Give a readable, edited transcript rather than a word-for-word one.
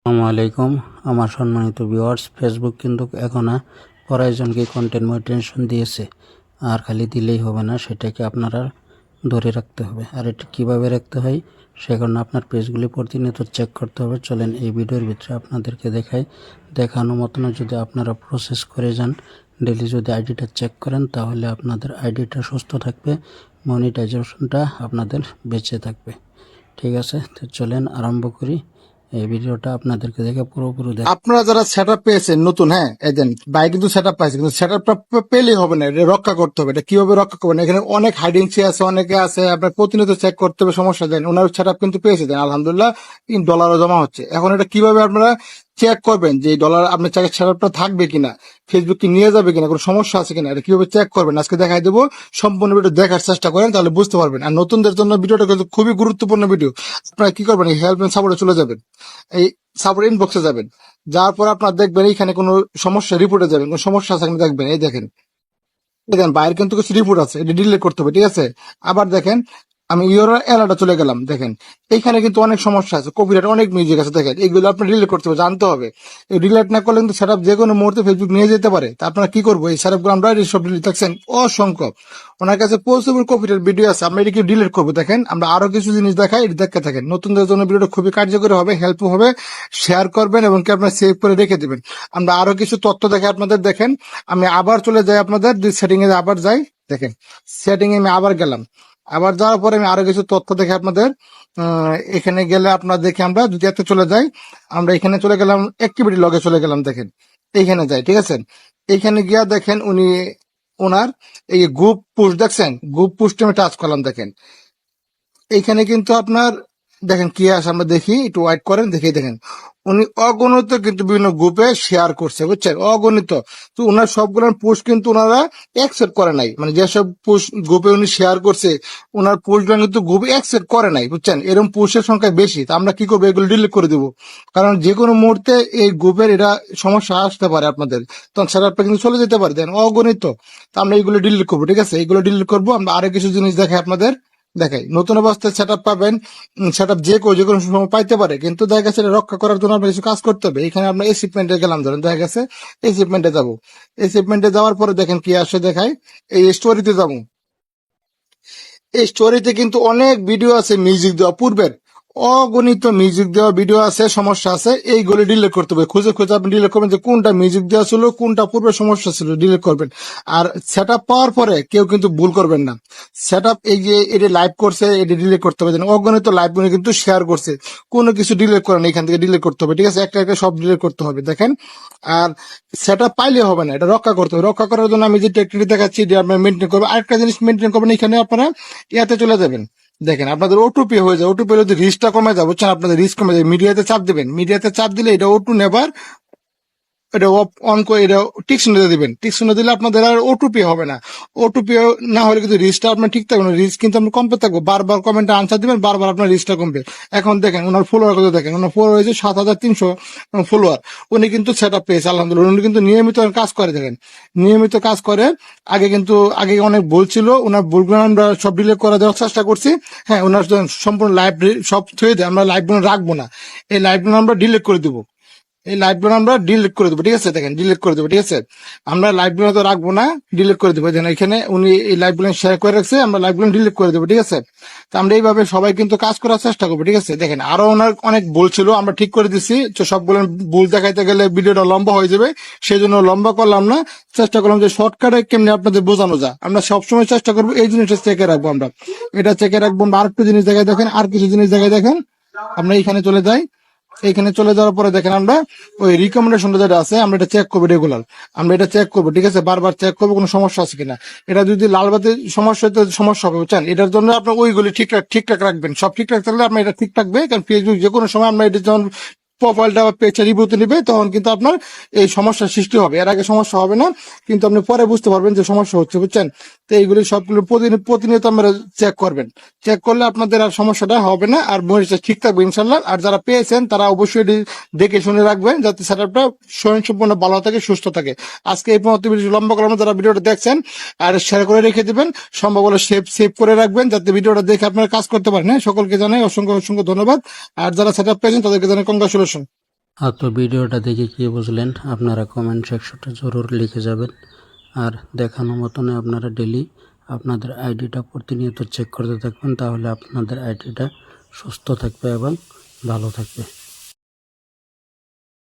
আসসালামু আলাইকুম আমার সম্মানিত ভিউয়ার্স, ফেসবুক কিন্তু এখন কয়েকজনকে কন্টেন্ট মনিটাইজেশন দিয়েছে। আর খালি দিলেই হবে না, সেটাকে আপনারা ধরে রাখতে হবে। আর এটা কীভাবে রাখতে হয় সে কারণে আপনার পেজগুলি প্রতিনিয়ত চেক করতে হবে। চলেন এই ভিডিওর ভিতরে আপনাদেরকে দেখাই। দেখানো মতন যদি আপনারা প্রসেস করে যান, ডেলি যদি আইডিটা চেক করেন, তাহলে আপনাদের আইডিটা সুস্থ থাকবে, মনিটাইজেশনটা আপনাদের বেঁচে থাকবে। ঠিক আছে, তো চলেন আরম্ভ করি। এই ভিডিওটা আপনাদেরকে দেখে পুরোপুরি আপনারা যারা সেটআপ পেয়েছেন নতুন, হ্যাঁ এজেন্ট ভাই কিন্তু সেটআপ পাইছে, কিন্তু সেটআপটা পেলেই হবে না, এটা রক্ষা করতে হবে। এটা কিভাবে রক্ষা করবেন? এখানে অনেক হাইডিং আছে, অনেকে আছে, আপনার প্রতিনিয়ত চেক করতে হবে, সমস্যা দেন। ওনার সেটআপ কিন্তু পেয়েছে দেন, আলহামদুলিল্লাহ ডলারও জমা হচ্ছে। এখন এটা কিভাবে আপনারা চেক করবেন যে ডলার আপনার সেটআপটা থাকবে কিনা, ফেসবুক কি নিয়ে যাবে কিনা, কোনো সমস্যা আছে কিনা, এটা কিভাবে চেক করবেন আজকে দেখাই দেবো। সম্পূর্ণ ভিডিও দেখার চেষ্টা করেন, তাহলে বুঝতে পারবেন। আর নতুনদের জন্য ভিডিওটা কিন্তু খুবই গুরুত্বপূর্ণ ভিডিও। আপনারা কি করবেন, এই হেল্প এন্ড সাপোর্টে চলে যাবেন, এই সাপোর্ট ইনবক্সে যাবেন, যাওয়ার পর আপনার দেখবেন এইখানে কোনো সমস্যা রিপোর্টে যাবেন, কোনো সমস্যা আছে কিনা দেখবেন। এই দেখেন, দেখেন বাইরে কিন্তু কিছু রিপোর্ট আছে, এটা ডিলিট করতে হবে, ঠিক আছে। আবার দেখেন আমি ইউআরএল এলাটা চলে গেলাম, দেখেন এইখানে কিন্তু অনেক সমস্যা আছে, কপিরাইট অনেক মিউজিক আছে, দেখেন এইগুলো আপনার ডিলিট করতে হবে, জানতে হবে। এই ডিলিট না করলে কিন্তু সেটআপ যে কোনো মুহূর্তে ফেসবুক নিয়ে যেতে পারে। তা আপনারা কি করবো, এই সেটআপগুলো আমরা সব ডিলিট দেখছেন অসংখ্য, ওনার কাছে পসিবল কপিরাইট ভিডিও আছে, আমরা এটাকে ডিলিট করবো। দেখেন আমরা আরো কিছু জিনিস দেখাই, এটা দেখতে থাকেন। নতুনদের জন্য ভিডিওটা খুবই কার্যকরী হবে, হেল্পফুল হবে, শেয়ার করবেন এবং কি আপনারা সেভ করে রেখে দিবেন। আমরা আরো কিছু তথ্য দেখে আপনাদের, দেখেন আমি আবার চলে যাই আপনাদের সেটিং এ, আবার যাই, দেখেন সেটিং এ আমি আবার গেলাম, আবার যাওয়ার পরে আমি আরো কিছু তথ্য দেখে আপনাদের এখানে গেলে আপনার দেখে আমরা যদি এতে চলে যাই, আমরা এখানে চলে গেলাম, অ্যাক্টিভিটি লগে চলে গেলাম, দেখেন এইখানে যাই, ঠিক আছে। এইখানে গিয়া দেখেন উনি ওনার এই গ্রুপ পোস্ট দেখছেন, গ্রুপ পোস্টে আমি টাচ করলাম, দেখেন এইখানে কিন্তু আপনার দেখেন কি আসে, আমরা দেখি একটু ওয়াইট করেন, দেখি দেখেন উনি অগণিত কিন্তু বিভিন্ন গ্রুপে শেয়ার করছে, বুঝছেন, অগণিত। তো ওনার সবগুলো পোস্ট কিন্তু ওনারা অ্যাকসেপ্ট করে নাই, মানে যেসব পোস্ট গ্রুপে উনি শেয়ার করছে ওনার পোস্টগুলো কিন্তু গ্রুপে অ্যাকসেপ্ট করে নাই, বুঝছেন। এরকম পোস্টের সংখ্যা বেশি, তো আমরা কি করবো, এগুলো ডিলিট করে দিব। কারণ যে কোনো মুহূর্তে এই গ্রুপের এটা সমস্যা আসতে পারে আপনাদের, তখন সেটা কিন্তু চলে যেতে পারে, দেন অগণিত। তো আমরা এইগুলো ডিলিট করবো, ঠিক আছে, এইগুলো ডিলিট করবো। আমরা আরো কিছু জিনিস দেখাই আপনাদের, দেখাই নতুন অবস্থায় সেটআপ পাবেন, সেটআপ যে কোনো সময় পাইতে পারে, কিন্তু দেখা গেছে এটা রক্ষা করার জন্য আপনার কিছু কাজ করতে হবে। এখানে আমরা এসিপমেন্টে গেলাম, ধরেন দেখা গেছে এসিপমেন্টে যাবো, এসিপমেন্টে যাওয়ার পরে দেখেন কি আসে, দেখাই এই স্টোরিতে যাবো। এই স্টোরিতে কিন্তু অনেক ভিডিও আছে মিউজিক দেওয়া পূর্বের, অগণিত মিউজিক দেওয়া ভিডিও আছে, সমস্যা আছে, এইগুলো ডিলিট করতে হবে। খুঁজে খুঁজে আপনি ডিলিট করবেন যে কোনটা মিউজিক দেওয়া ছিল, কোনটা পূর্বে সমস্যা ছিল, ডিলিট করবেন। আর সেট আপ পাওয়ার পরে কেউ কিন্তু ভুল করবেন না। সেট আপ এই যে এটা লাইভ করছে, এটা ডিলিট করতে হবে। অগণিত লাইভ কিন্তু শেয়ার করছে, কোনো কিছু ডিলিট করেন, এখান থেকে ডিলিট করতে হবে, ঠিক আছে, একটা একটা সব ডিলিট করতে হবে, দেখেন। আর সেট আপ পাইলে হবে না, এটা রক্ষা করতে হবে। রক্ষা করার জন্য আমি যে টেকনিক দেখাচ্ছি, এটা আপনার মেনটেন করবেন। আরেকটা জিনিস মেনটেন করবেন, এখানে আপনারা ইয়াতে চলে যাবেন, দেখেন আপনাদের ওটুপি হয়ে যায়, ওটুপি যদি রিস্কটা কমে যায়, বুঝছেন, আপনাদের রিস্ক কমে যায়। মিডিয়াতে চাপ দিবেন, মিডিয়াতে চাপ দিলে এটা ওটু নেবার, এটা অন করে এটা টিক শুনে দিবেন, টিক শুনে দিলে আপনাদের আর ওটুপি হবে না। ওটুপি না হলে কিন্তু রিস্কটা আপনার ঠিক থাকবে না, রিস্ক কিন্তু আপনি কমতে থাকবো। বারবার কমেন্টে আনসার দিবেন, বারবার আপনার রিস্কটা কমবে। এখন দেখেন ওনার ফলোয়ার কত, দেখেন ওনার ফলোয়ার হয়েছে 7,300 ফলোয়ার। উনি কিন্তু সেট আপ পেয়েছে, আলহামদুলিল্লাহ। উনি কিন্তু নিয়মিত কাজ করে, দেখেন নিয়মিত কাজ করে। আগে অনেক ভুল ছিল, ওনার ভুলগুলো আমরা সব ডিলিট করে দেওয়ার চেষ্টা করছি। হ্যাঁ, ওনার সম্পূর্ণ লাইভ সব থুয়ে দিয়ে আমরা লাইভগুলো রাখবো না, এই লাইভগুলো আমরা ডিলিট করে দিব, এই লাইভগুলো আমরা ডিলিট করে দেবো, ঠিক আছে, দেখেন ডিলিট করে দেবো, ঠিক আছে। আমরা লাইভগুলো তো রাখবো না, ডিলিট করে দেবো। দেখেন এখানে উনি এই লাইভগুলো শেয়ার করে রাখছে, আমরা লাইভগুলো ডিলিট করে দেবো, ঠিক আছে। তো আমরা এইভাবে সবাই কিন্তু কাজ করার চেষ্টা করবো, ঠিক আছে। দেখেন আরো ওনার অনেক ভুল ছিল, আমরা ঠিক করে দিচ্ছি। তো সবগুলো ভুল দেখাইতে গেলে ভিডিওটা লম্বা হয়ে যাবে, সেই জন্য লম্বা করলাম না, চেষ্টা করলাম যে শর্টকাটে কেমনি আপনাদের বোঝানো যায়। আমরা সবসময় চেষ্টা করবো এই জিনিসটা চেকে রাখবো, আমরা এটা চেকে রাখবো। আর একটু জিনিস দেখাই, দেখেন আর কিছু জিনিস দেখাই, দেখেন আমরা এখানে চলে যাই। এখানে চলে যাওয়ার পরে দেখেন আমরা ওই রিকমেন্ডেশনটা যেটা আছে, আমরা এটা চেক করবো রেগুলার, আমরা এটা চেক করবো, ঠিক আছে, বারবার চেক করবো কোনো সমস্যা আছে কিনা। এটা যদি লাল বাতি সমস্যা হতে সমস্যা হবে, বুঝছেন, এটার জন্য আপনার ওইগুলি ঠিকঠাক রাখবেন, সব ঠিকঠাক থাকলে আপনার এটা ঠিক থাকবে। কারণ ফেসবুক যে কোনো সময় আমরা এটা যখন প্রোফাইলটা বা পেজটা রিভিউতে নিবে, তখন কিন্তু আপনার এই সমস্যার সৃষ্টি হবে। এর আগে সমস্যা হবে না, কিন্তু আপনি পরে বুঝতে পারবেন যে সমস্যা হচ্ছে, বুঝছেন। তো এইগুলি সবগুলো প্রতিনিয়ত আমরা চেক করবেন, চেক করলে আপনাদের আর সমস্যাটা হবে না, আর মরিচটা ঠিক থাকবে ইনশাল্লাহ। আর যারা পেয়েছেন তারা অবশ্যই এটি দেখে শুনে রাখবেন, যাতে সেটআপটা স্বয়ংসম্পূর্ণ ভালো থাকে, সুস্থ থাকে। আজকে এই পর্যন্ত ভিডিও লম্বা করলাম, যারা ভিডিওটা দেখছেন আর শেয়ার করে রেখে দিবেন, সম্ভব হলে সেভ করে রাখবেন, যাতে ভিডিওটা দেখে আপনারা কাজ করতে পারেন। হ্যাঁ, সকলকে জানাই অসংখ্য অসংখ্য ধন্যবাদ। আর যারা সেটআপ পেয়েছেন তাদেরকে জানাই কংগ্রাচুলেশন। আর তো ভিডিওটা দেখে কী বুঝলেন আপনারা কমেন্ট সেকশনটা জরুর লিখে যাবেন। আর দেখানো মতনে আপনারা ডেলি আপনাদের আইডিটা প্রতিনিয়ত চেক করতে থাকবেন, তাহলে আপনাদের আইডিটা সুস্থ থাকবে এবং ভালো থাকবে।